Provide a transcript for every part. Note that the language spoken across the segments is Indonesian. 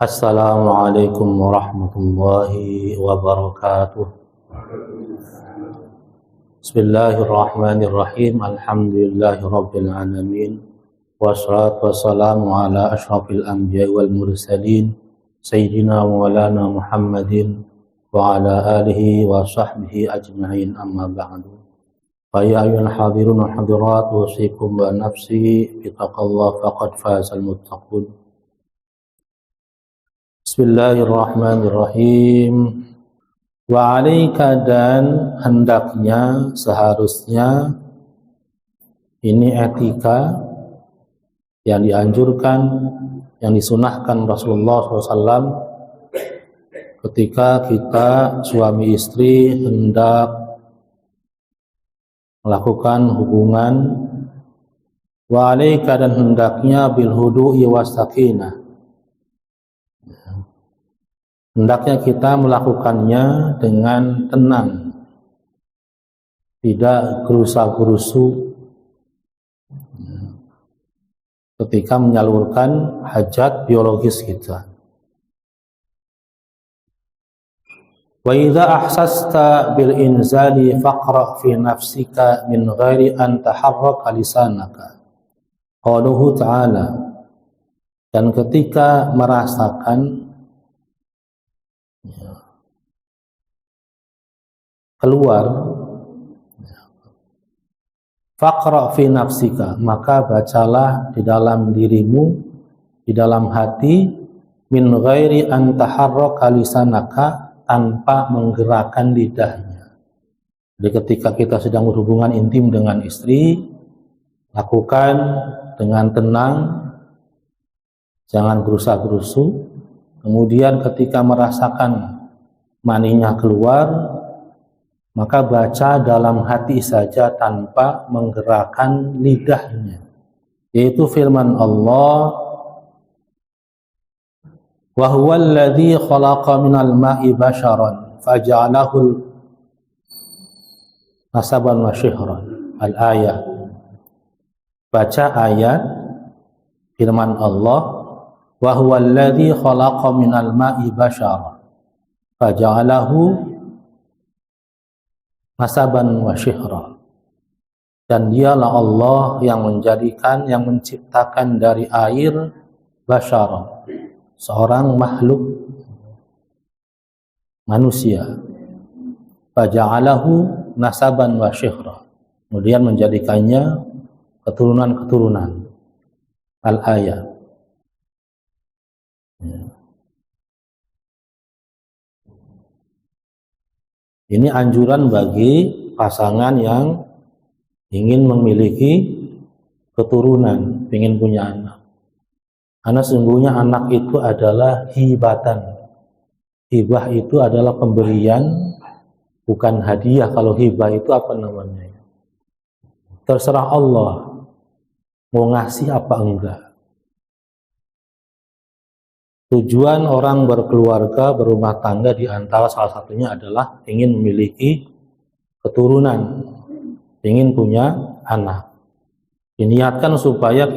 Assalamualaikum warahmatullahi wabarakatuh. Bismillahirrahmanirrahim. Alhamdulillahi rabbil alamin. Wassalatu wassalamu ala asyrafil anbiya wal mursalin sayyidina wa maulana Muhammadin wa ala alihi wa sahbihi ajma'in, amma ba'du. Fa ya ayyuhal hadirun wa hadirat, usikum wa nafsi bittaqwallahi faqad fazal muttaqun. Bismillahirrahmanirrahim. Wa alaika, dan hendaknya, seharusnya, ini etika yang dianjurkan, yang disunahkan Rasulullah SAW ketika kita suami istri hendak melakukan hubungan. Wa alaika, dan hendaknya bil hudu'i was sakinah, hendaknya kita melakukannya dengan tenang, tidak gerusa-gerusu ketika menyalurkan hajat biologis kita. Wa idza ahsasta bil inzali faqra fi nafsika min ghairi an taharraka lisanaka. Qauluhu ta'ala, dan ketika merasakan keluar, faqra fi nafsika, maka bacalah di dalam dirimu, di dalam hati, min ghairi an taharraka lisanaka, tanpa menggerakkan lidahnya. Jadi ketika kita sedang berhubungan intim dengan istri, lakukan dengan tenang, jangan gerusa-gerusu. Kemudian ketika merasakan maninya keluar, maka baca dalam hati saja tanpa menggerakkan lidahnya, yaitu firman Allah, wa huwal ladzi khalaqa minal ma'i basharan faja'alahu nasaban wa shihran. Al-ayah. Baca ayat firman Allah, wa huwal ladzi khalaqa minal ma'i basharan faja'alahu nasaban wa syihra, dan dialah Allah yang menjadikan, yang menciptakan dari air basyara, seorang makhluk manusia, faja'alahu nasaban wa syihra, kemudian menjadikannya keturunan-keturunan. Al-ayat. Ini anjuran bagi pasangan yang ingin memiliki keturunan, ingin punya anak. Karena sesungguhnya anak itu adalah hibatan. Hibah itu adalah pemberian, bukan hadiah. Kalau hibah itu apa namanya? Terserah Allah mau ngasih apa enggak. Tujuan orang berkeluarga, berumah tangga, di antara salah satunya adalah ingin memiliki keturunan, ingin punya anak. Diniatkan supaya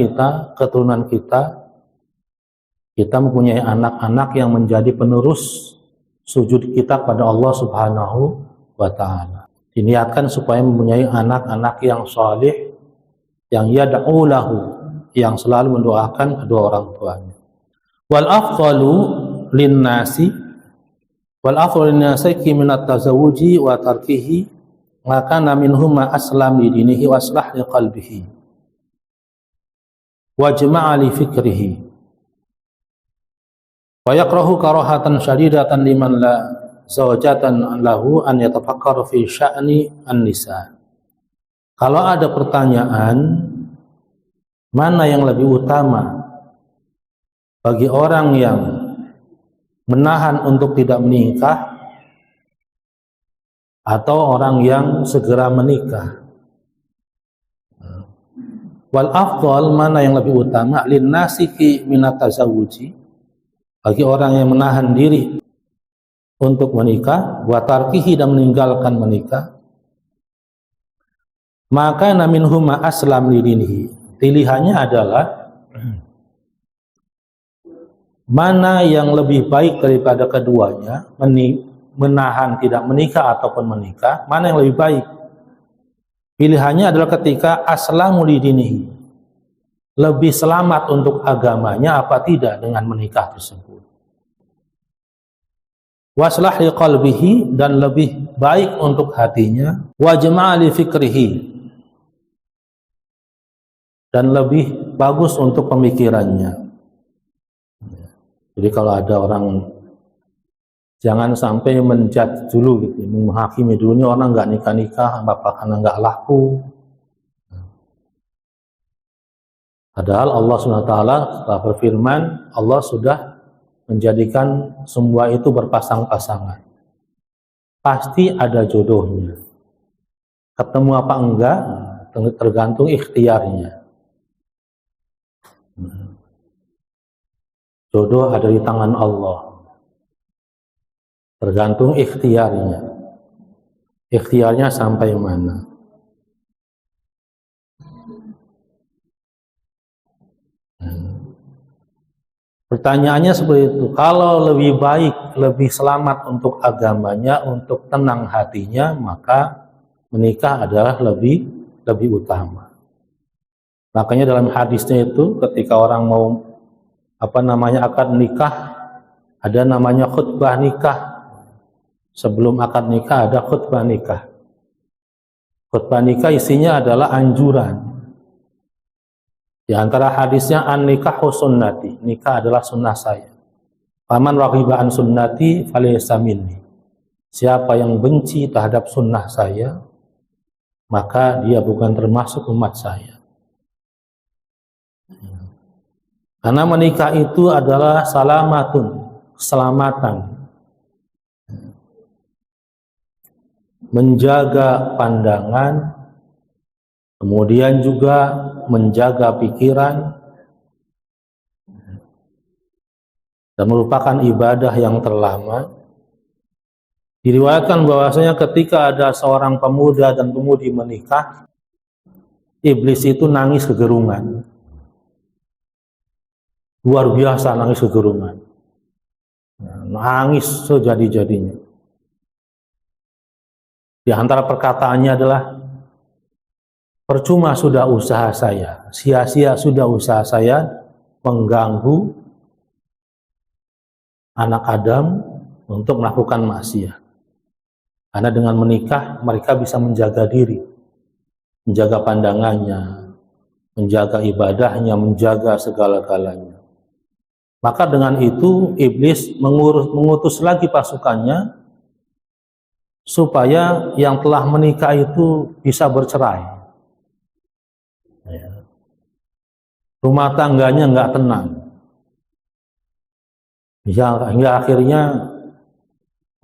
keturunan kita mempunyai anak-anak yang menjadi penerus sujud kita pada Allah Subhanahu wa ta'ala. Diniatkan supaya mempunyai anak-anak yang salih, yang yad'u lahu, yang selalu mendoakan kedua orang tuanya. Wal afdalu linnasi minat tazawuji wa tarkihi, maka minhum ma aslam li dinihi wa aslah li qalbihi wa jama'a li fikrihi wa yakrahu karahatan syadidatan liman la zawjatan lahu an yatafakkar fi sya'ni an-nisa. Kalau ada pertanyaan, mana yang lebih utama bagi orang yang menahan untuk tidak menikah atau orang yang segera menikah? Wal afdal, mana yang lebih utama, lin nasiki minat tazawuji, bagi orang yang menahan diri untuk menikah, wa tarkihi, dan meninggalkan menikah, maka minhum ma aslam lidinihi, pilihannya adalah Mana yang lebih baik daripada keduanya, menahan tidak menikah ataupun menikah, mana yang lebih baik? Pilihannya adalah ketika aslamu lidinihi, lebih selamat untuk agamanya apa tidak dengan menikah tersebut. Waslah li qalbihi, dan lebih baik untuk hatinya. Wajma' li fikrihi, dan lebih bagus untuk pemikirannya. Jadi kalau ada orang, jangan sampai menjudge dulu gitu, menghakimi dulu, ini orang nggak nikah-nikah apa karena nggak laku. Padahal Allah SWT telah berfirman, Allah sudah menjadikan semua itu berpasang-pasangan. Pasti ada jodohnya. Ketemu apa enggak, tergantung ikhtiarnya. Jodoh ada di tangan Allah. Tergantung ikhtiarnya. Ikhtiarnya sampai mana. Pertanyaannya seperti itu. Kalau lebih baik, lebih selamat untuk agamanya, untuk tenang hatinya, maka menikah adalah lebih utama. Makanya dalam hadisnya itu, ketika orang mau akad nikah, ada namanya khutbah nikah. Sebelum akad nikah ada khutbah nikah. Khutbah nikah isinya adalah anjuran. Di antara hadisnya an-nikahu sunnati, nikah adalah sunnah saya. Faman raghiba an sunnati falaysa minni. Siapa yang benci terhadap sunnah saya, maka dia bukan termasuk umat saya. Karena menikah itu adalah salamatun, keselamatan. Menjaga pandangan, kemudian juga menjaga pikiran, dan merupakan ibadah yang terlama. Diriwayatkan bahwasanya ketika ada seorang pemuda dan pemudi menikah, iblis itu nangis kegerungan. Luar biasa nangis kegerungan. Nangis sejadi-jadinya. Di antara perkataannya adalah, percuma sudah usaha saya, sia-sia sudah usaha saya mengganggu anak Adam untuk melakukan maksiat. Karena dengan menikah mereka bisa menjaga diri, menjaga pandangannya, menjaga ibadahnya, menjaga segala-galanya. Maka dengan itu iblis mengutus lagi pasukannya supaya yang telah menikah itu bisa bercerai. Rumah tangganya nggak tenang. Hingga akhirnya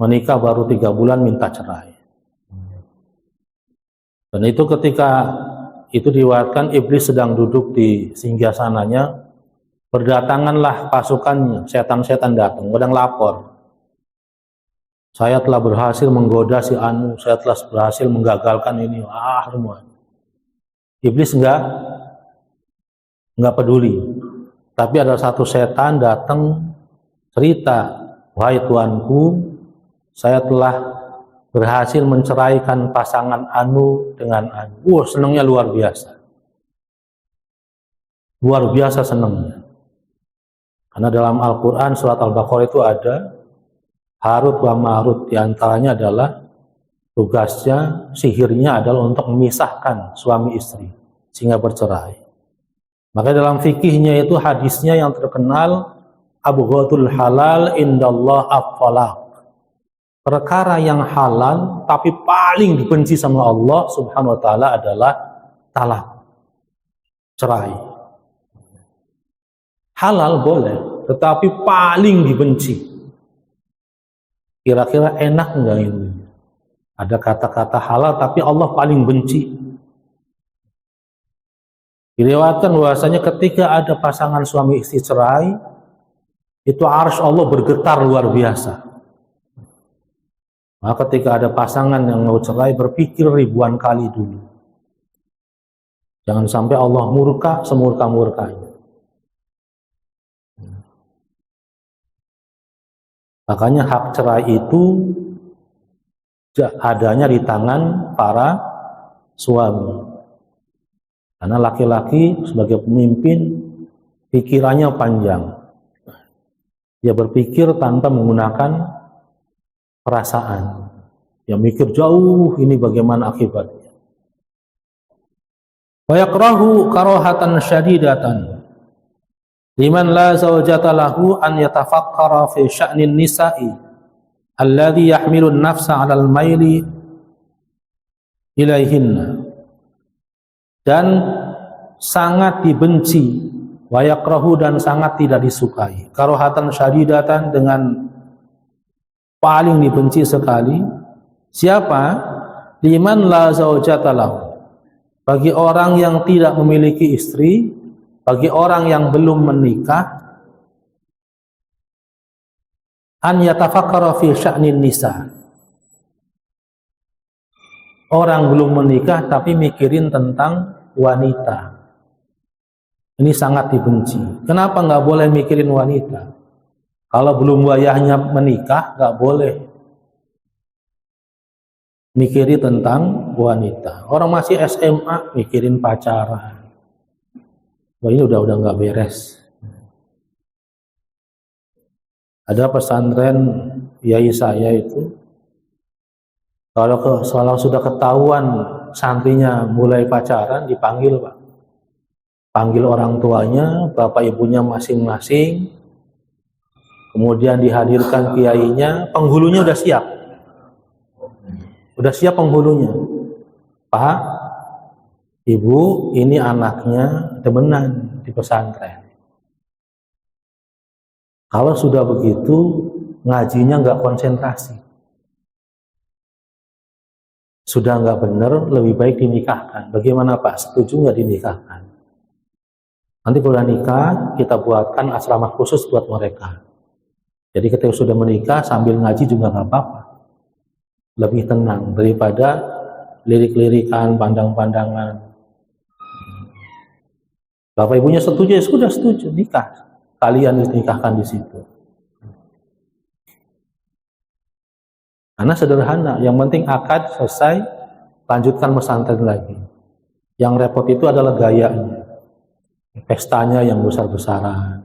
menikah baru 3 bulan minta cerai. Dan itu ketika itu diriwayatkan iblis sedang duduk di singgasananya, berdatanganlah pasukannya, setan-setan datang, sedang lapor. Saya telah berhasil menggoda si Anu, saya telah berhasil menggagalkan ini, semua. Iblis nggak peduli. Tapi ada satu setan datang cerita, wahai tuanku, saya telah berhasil menceraikan pasangan Anu dengan Anu. Senangnya luar biasa. Luar biasa senangnya. Karena dalam Al-Quran surat Al-Baqarah itu ada Harut wa Marut, diantaranya adalah tugasnya, sihirnya adalah untuk memisahkan suami istri sehingga bercerai. Maka dalam fikihnya itu hadisnya yang terkenal, abghadul halal indallah at-talaq. Perkara yang halal tapi paling dibenci sama Allah Subhanahu wa taala adalah talak, cerai. Halal boleh, tetapi paling dibenci. Kira-kira enak enggak ini? Ada kata-kata halal tapi Allah paling benci. Diriwayatkan bahwasanya ketika ada pasangan suami istri cerai, itu arsy Allah bergetar luar biasa. Maka ketika ada pasangan yang mau cerai, berpikir ribuan kali dulu. Jangan sampai Allah murka semurka-murkanya. Makanya hak cerai itu adanya di tangan para suami. Karena laki-laki sebagai pemimpin pikirannya panjang. Dia berpikir tanpa menggunakan perasaan. Dia mikir jauh ini bagaimana akibatnya. Wa yakrahu karahatan syadidatan liman la zawjata lahu an yatafakkara fi sya'nin nisa'i alladhi yahmilu an-nafsa 'alal maili ilaihinna. Dan sangat dibenci, wa yakrahu, dan sangat tidak disukai, karahatan syadidatan, dengan paling dibenci sekali. Siapa? Liman la zawjata lahu, bagi orang yang tidak memiliki istri, bagi orang yang belum menikah, an yatafakkara fi sya'nin nisa, orang belum menikah tapi mikirin tentang wanita. Ini sangat dibenci. Kenapa nggak boleh mikirin wanita? Kalau belum wayahnya menikah, nggak boleh mikirin tentang wanita. Orang masih SMA mikirin pacaran. Wah, ini udah nggak beres. Ada pesantren yai saya itu, kalau sudah ketahuan santrinya mulai pacaran, dipanggil Pak. Panggil orang tuanya, bapak ibunya masing-masing, kemudian dihadirkan kiainya, penghulunya udah siap. Udah siap penghulunya. Pak, Ibu, ini anaknya demenan di pesantren. Kalau sudah begitu, ngajinya nggak konsentrasi. Sudah nggak benar, lebih baik dinikahkan. Bagaimana Pak? Setuju nggak dinikahkan? Nanti kalau nikah, kita buatkan asrama khusus buat mereka. Jadi ketika sudah menikah, sambil ngaji juga nggak apa-apa. Lebih tenang daripada lirik-lirikan, pandang-pandangan. Bapak ibunya setuju, ya sudah setuju, nikah. Kalian dinikahkan di situ. Karena sederhana, yang penting akad selesai, lanjutkan pesantren lagi. Yang repot itu adalah gayanya, pestanya yang besar-besaran.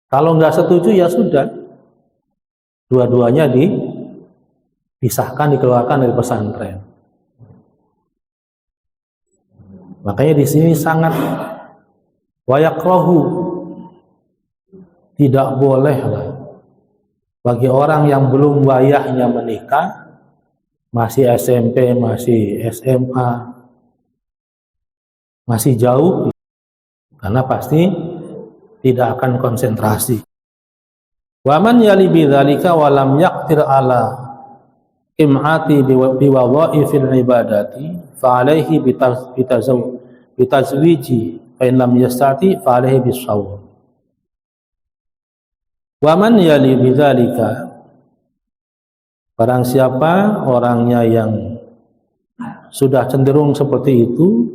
Kalau nggak setuju ya sudah, dua-duanya dipisahkan, dikeluarkan dari pesantren. Makanya di sini sangat wayakrahu, tidak boleh lah bagi orang yang belum wayahnya menikah, masih SMP, masih SMA, masih jauh, karena pasti tidak akan konsentrasi. Wa man yali bidzalika wa lam yaqtir ala im'ati biwadha'ifil ibadati fa alaihi bitazwiji fa in lam yastati fa alaihi bisawm. Wa man yali bidzalika, barang siapa orangnya yang sudah cenderung seperti itu,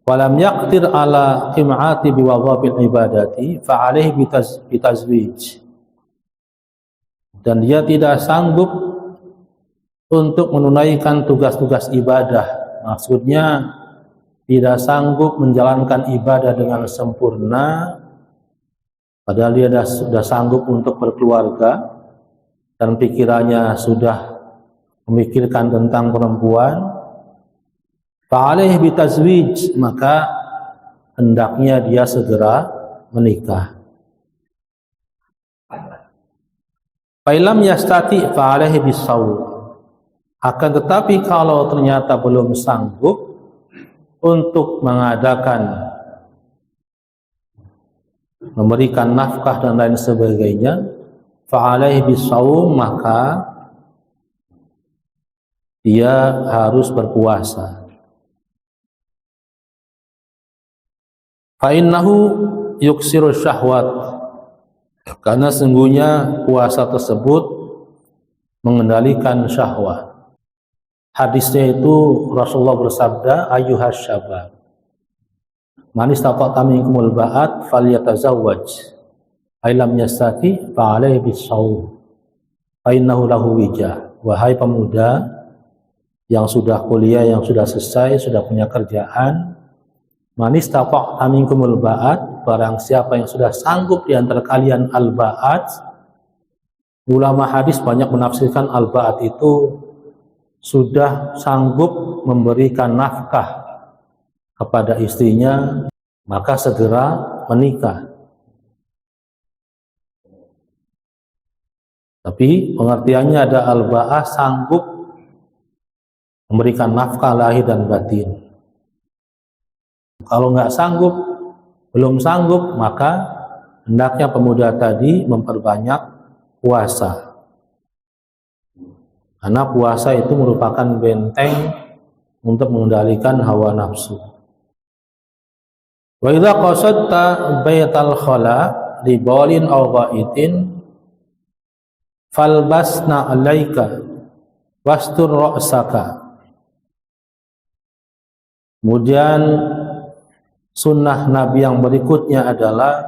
walam yaqtir ala qim'ati biwadhabil ibadati fa alaihi bitazwij, dan dia tidak sanggup untuk menunaikan tugas-tugas ibadah, maksudnya tidak sanggup menjalankan ibadah dengan sempurna, padahal dia sudah sanggup untuk berkeluarga dan pikirannya sudah memikirkan tentang perempuan, fa'alaihi bitazwij, maka hendaknya dia segera menikah. Fa'ilam yastati fa'alaihi bisawm. Akan tetapi kalau ternyata belum sanggup untuk mengadakan, memberikan nafkah dan lain sebagainya, fa'alaihi bisawm, maka dia harus berpuasa. Fa'innahu yuksiru syahwat, karena sungguhnya puasa tersebut mengendalikan syahwat. Hadisnya itu Rasulullah bersabda, ayyuhas syabab man istata'a minkumul ba'at falyatazawwaj, Ailam yastati fa alaihi bisawm fa innahu lahu wijah. Wahai pemuda yang sudah kuliah, yang sudah selesai, sudah punya kerjaan, man istata' minkumul ba'at, barang siapa yang sudah sanggup di antara kalian al-ba'at. Ulama hadis banyak menafsirkan al-ba'at itu sudah sanggup memberikan nafkah kepada istrinya, maka segera menikah. Tapi pengertiannya ada al-ba'ah sanggup memberikan nafkah lahir dan batin. Kalau nggak sanggup, belum sanggup, maka hendaknya pemuda tadi memperbanyak puasa. Karena puasa itu merupakan benteng untuk mengendalikan hawa nafsu. Wa idza qasadta baital khala li bawlin aw ghaitin falbasna 'alaika wastur ra'saka. Kemudian sunnah Nabi yang berikutnya adalah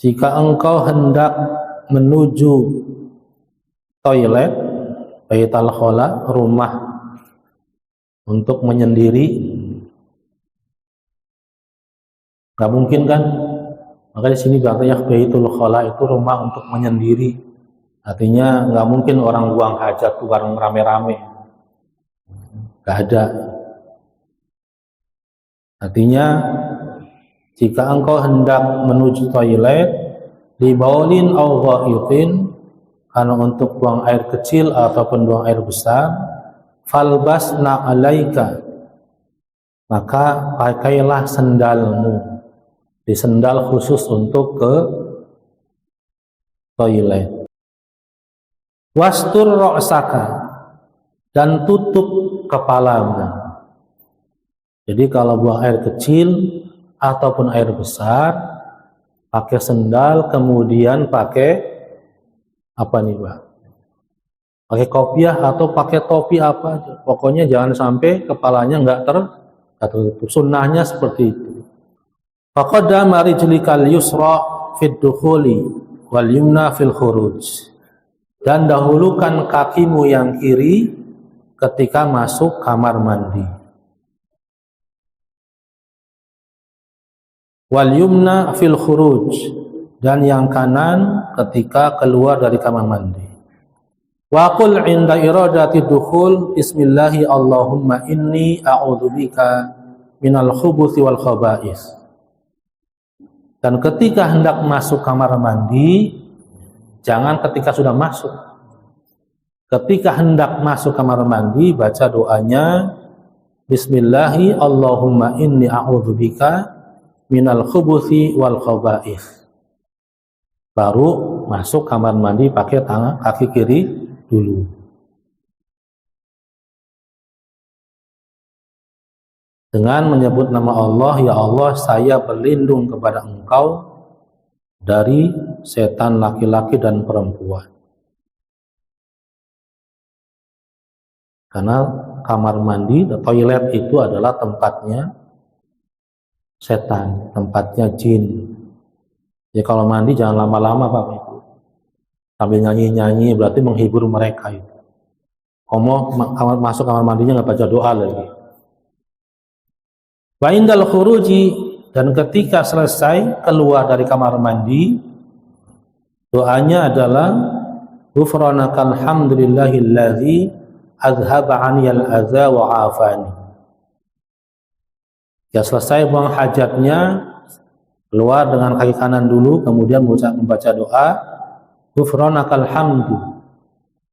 jika engkau hendak menuju toilet, baital khala, rumah untuk menyendiri, nggak mungkin kan? Maka di sini artinya baitul khala itu rumah untuk menyendiri. Artinya nggak mungkin orang buang hajat tuh bareng rame-rame, nggak ada. Artinya jika engkau hendak menuju toilet di baulin aw ghaitin, karena untuk buang air kecil ataupun buang air besar, falbasna 'alaika, maka pakailah sendalmu. Di sendal khusus untuk ke toilet. Wastur ra'saka, dan tutup kepalamu. Jadi kalau buang air kecil ataupun air besar, pakai sendal, kemudian pakai apa nih Pak? Pakai kopiah atau pakai topi apa? Pokoknya jangan sampai kepalanya nggak tertutup. Sunnahnya seperti itu. Faqaddama rijlikal yusra fid dukhuli wal yumna fil khuruj. Dan dahulukan kakimu yang kiri ketika masuk kamar mandi. Wal yumna fil khuruj, dan yang kanan ketika keluar dari kamar mandi. Wa qul 'inda iradati dukhul bismillahi Allahumma inni a'udzubika minal khubuthi wal khaba'is. Dan ketika hendak masuk kamar mandi, jangan ketika sudah masuk. Ketika hendak masuk kamar mandi, baca doanya bismillahi Allahumma inni a'udzubika minal khubuthi wal khaba'is. Baru masuk kamar mandi pakai tangan kaki kiri dulu. Dengan menyebut nama Allah, ya Allah, saya berlindung kepada Engkau dari setan laki-laki dan perempuan. Karena kamar mandi, toilet itu adalah tempatnya setan, tempatnya jin. Ya kalau mandi jangan lama-lama Pak Ibu. Sambil nyanyi-nyanyi berarti menghibur mereka itu. Kamu masuk kamar mandinya nggak baca doa lagi. Wa indal khuruji, dan ketika selesai keluar dari kamar mandi, doanya adalah ghufranakal hamdulillahilladzi azhaba 'aniyal adza wa 'afani. Ya selesai buang hajatnya, keluar dengan kaki kanan dulu, kemudian membaca doa ghufranakal hamdu,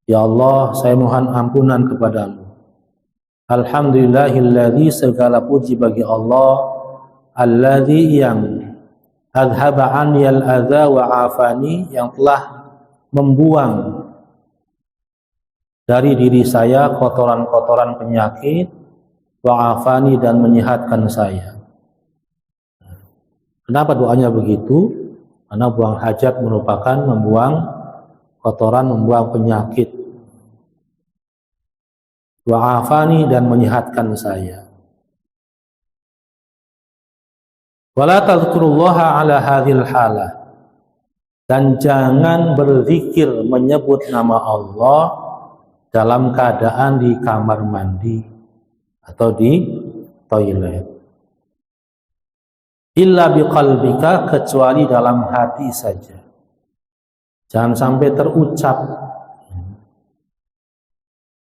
ya Allah, saya mohon ampunan kepadamu. Alhamdulillahilladzi, segala puji bagi Allah, alladzi yang adhaba 'aniyal adza wa 'afani, yang telah membuang dari diri saya kotoran-kotoran penyakit, wa 'afani, dan menyehatkan saya. Kenapa doanya begitu? Karena buang hajat merupakan membuang kotoran, membuang penyakit. Wa 'afani, dan menyehatkan saya. Wala tadhkurullaha ala hadhil halah, dan jangan berzikir menyebut nama Allah dalam keadaan di kamar mandi atau di toilet. Illa biqalbika, kecuali dalam hati saja. Jangan sampai terucap.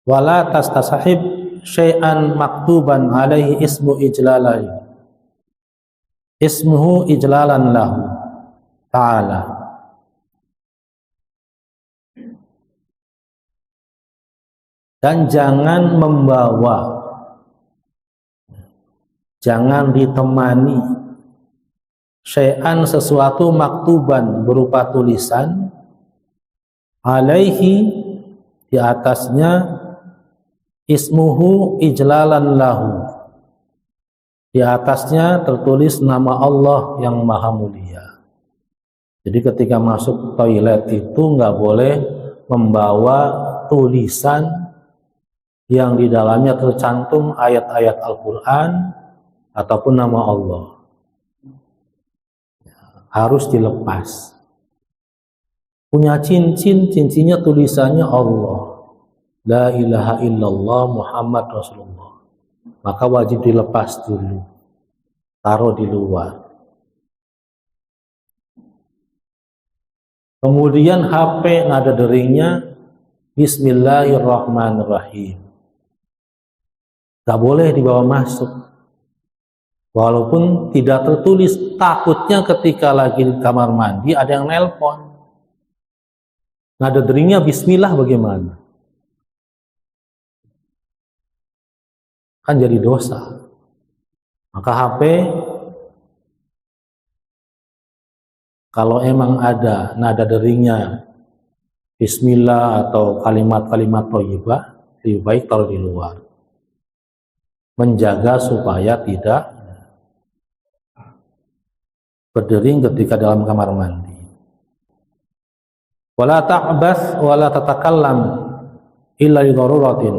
Wala tastasahib syai'an maktuban alaihi ismu ijlalai. Ismuhu ijlalan lahu ta'ala. Dan jangan membawa, jangan ditemani syai'an, sesuatu maktuban berupa tulisan, alaihi, di atasnya, ismuhu ijlalan lahu, di atasnya tertulis nama Allah yang maha mulia. Jadi ketika masuk toilet itu nggak boleh membawa tulisan yang di dalamnya tercantum ayat-ayat Al-Quran ataupun nama Allah. Harus dilepas. Punya cincin, cincinnya tulisannya Allah, la ilaha illallah Muhammad Rasulullah, maka wajib dilepas dulu, taruh di luar. Kemudian HP nada deringnya Bismillahirrahmanirrahim, gak boleh dibawa masuk, walaupun tidak tertulis. Takutnya ketika lagi di kamar mandi ada yang nelpon, nada deringnya Bismillah, bagaimana? Kan jadi dosa. Maka HP, kalau emang ada nada deringnya Bismillah atau kalimat-kalimat thayyibah, lebih baik taruh di luar, menjaga supaya tidak berdering ketika dalam kamar mandi. Wala ta'bas wala tatakallam illa li daruratin,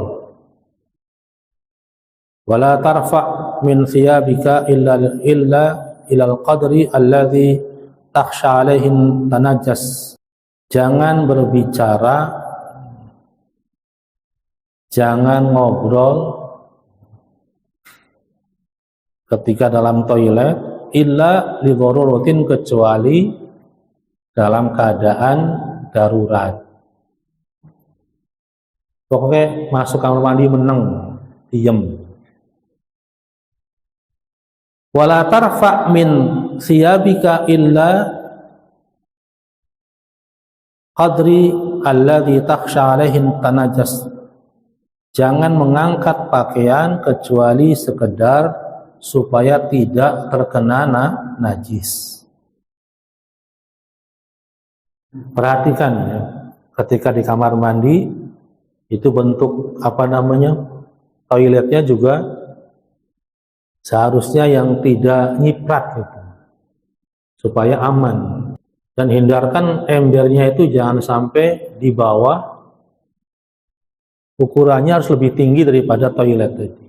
wala tarfa' min thiyabika illa ilal qadri alladhi takhsha alaihin tanajjas. Jangan berbicara, jangan ngobrol ketika dalam toilet illa li daruratin, kecuali dalam keadaan darurat. Pokoknya masuk kamar mandi meneng, diem. Wala tarfa' min thiyabika illa qadri alladhi takhsha alaihin tanajas. Jangan mengangkat pakaian kecuali sekedar supaya tidak terkena najis. Perhatikan ya, ketika di kamar mandi itu bentuk toiletnya juga seharusnya yang tidak nyiprat gitu, supaya aman. Dan hindarkan embernya itu jangan sampai di bawah, ukurannya harus lebih tinggi daripada toilet itu,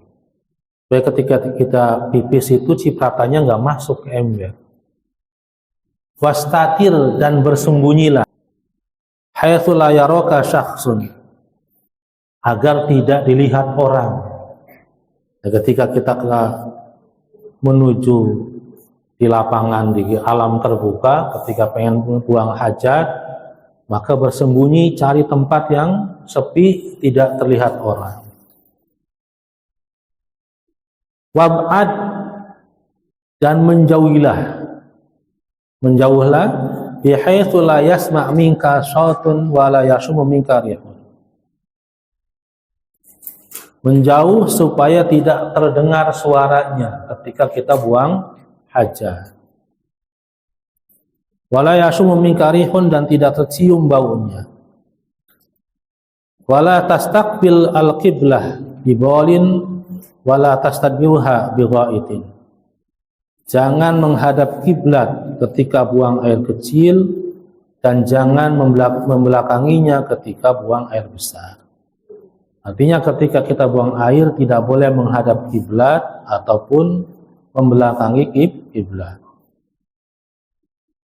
supaya ketika kita pipis itu cipratannya nggak masuk ke ember. Wastatir, dan bersembunyilah, haitsu la yaraka syakhsun, agar tidak dilihat orang. Ketika kita menuju di lapangan, di alam terbuka, ketika pengen buang hajat, maka bersembunyi, cari tempat yang sepi, tidak terlihat orang. Wab'ad, dan menjauhlah bihaitsu la yasma' minka shautun wa la yashumu minka rihun. Menjauh supaya tidak terdengar suaranya ketika kita buang hajat. Wala yashumu minka rihun, dan tidak tercium baunya. Wala tastaqbil al-qiblah bibalin wala tastadbiruha bighaitin. Jangan menghadap kiblat ketika buang air kecil, dan jangan membelakanginya ketika buang air besar. Artinya ketika kita buang air tidak boleh menghadap kiblat ataupun membelakangi kiblat.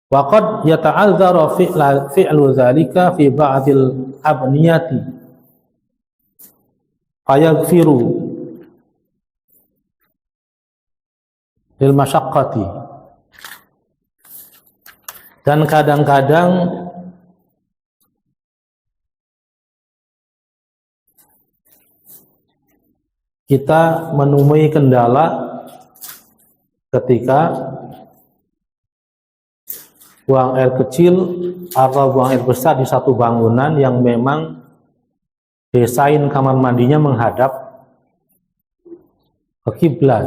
Wa qad yata'adzaru fi'lu dzalika fi ba'dil abniyati fayaghfiru lil masyaqqati. Dan kadang-kadang kita menemui kendala ketika buang air kecil atau buang air besar di satu bangunan yang memang desain kamar mandinya menghadap ke kiblat,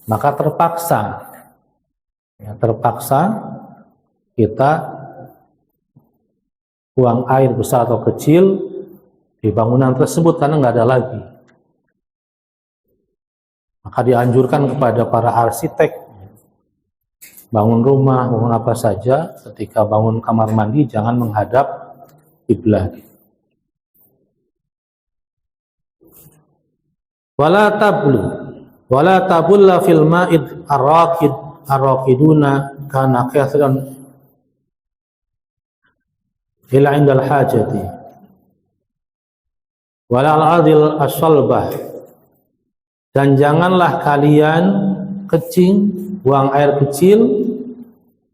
maka terpaksa kita buang air besar atau kecil di bangunan tersebut karena nggak ada lagi. Maka dianjurkan kepada para arsitek bangun rumah, bangun apa saja, ketika bangun kamar mandi jangan menghadap kiblat. Wala tabulla fil ma'id arraqiduna kana kathran ila indal hajati wala al-adil as-salbah. Dan janganlah kalian kencing, buang air kecil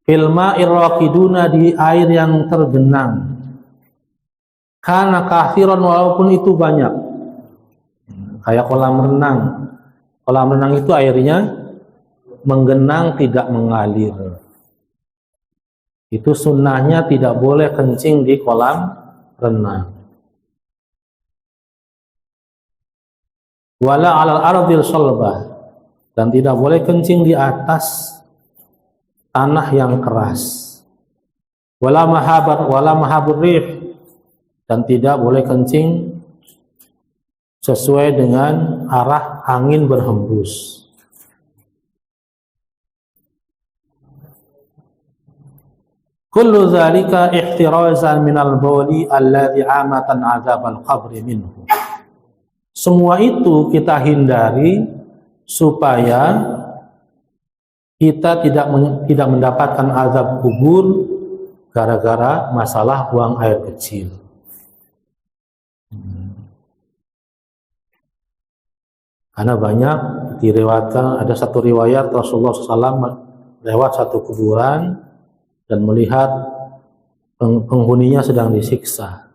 filma irraqiduna, di air yang tergenang, karena kathiran, walaupun itu banyak, kayak kolam renang. Kolam renang itu airnya menggenang, tidak mengalir. Itu sunnahnya tidak boleh kencing di kolam renang. Wala alal ardil salbah, dan tidak boleh kencing di atas tanah yang keras. Wala mahabur rih, dan tidak boleh kencing sesuai dengan arah angin berhembus. Kullu dzalika ihtirazan minal bawli alladhi amatan azabal qabri minhu. Semua itu kita hindari supaya kita tidak mendapatkan azab kubur gara-gara masalah buang air kecil. Karena banyak diriwayatkan, ada satu riwayat Rasulullah SAW lewat satu kuburan dan melihat penghuninya sedang disiksa.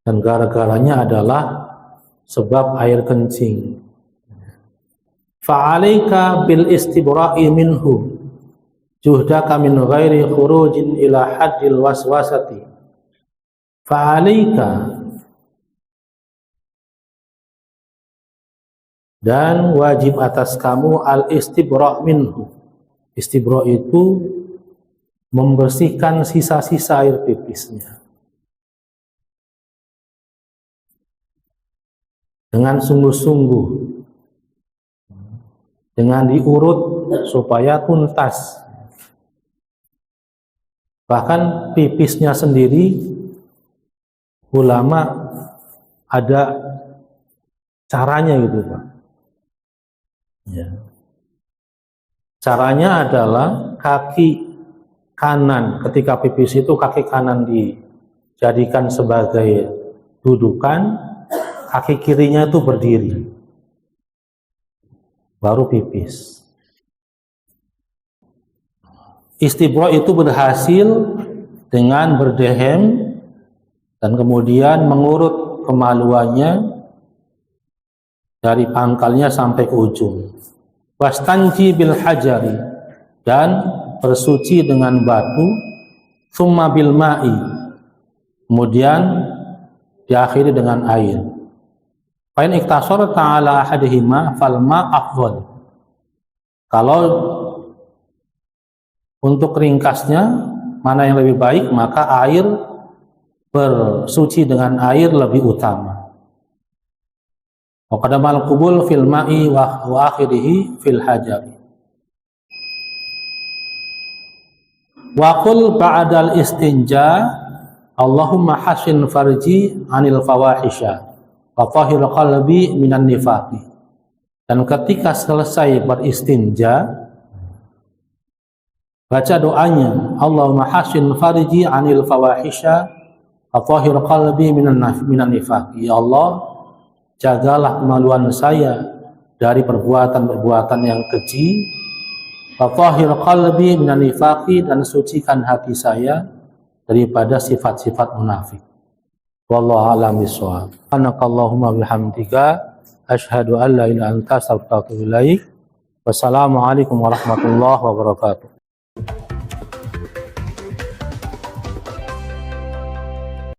Dan gara-garanya adalah sebab air kencing. Fa'alaika bil istibra'i minhu juhdaka min ghairi khurujin ila haddil waswasati. Fa'alaika, dan wajib atas kamu al istibra' minhu. Istibra' itu membersihkan sisa-sisa air pipisnya dengan sungguh-sungguh, dengan diurut supaya tuntas. Bahkan pipisnya sendiri ulama ada caranya gitu, Pak. Ya. Caranya adalah kaki kanan, ketika pipis itu kaki kanan dijadikan sebagai dudukan, kaki kirinya itu berdiri, baru pipis. Istibra itu berhasil dengan berdehem dan kemudian mengurut kemaluannya dari pangkalnya sampai ke ujung. Wastanji bil hajari, dan bersuci dengan batu. Summa bil ma'i, kemudian diakhiri dengan air. Fa'in iktasara ta'ala ahadihima falma afdal. Kalau untuk ringkasnya mana yang lebih baik, maka air, bersuci dengan air lebih utama. Wa qadamal qubul fil ma'i wa akhirihi fil hajari. Wa qul ba'dal istinja Allahumma hasin farji anil fawahisha wa tahhir qalbi minan nifaqi. Dan ketika selesai beristinja, Baca doanya, Allahumma hasin farji anil fawahisha afahir qalbi minan nifaq. Ya Allah, jagalah kemaluan saya dari perbuatan-perbuatan yang keji, afahir qalbi minan nifaqi, dan sucikan hati saya daripada sifat-sifat munafik. Wallahu a'lam bishawab. Subhanakallahumma bihamdika asyhadu an la ilaha illa anta astaghfiruka wa atubu ilaik. Wassalamualaikum warahmatullahi wabarakatuh.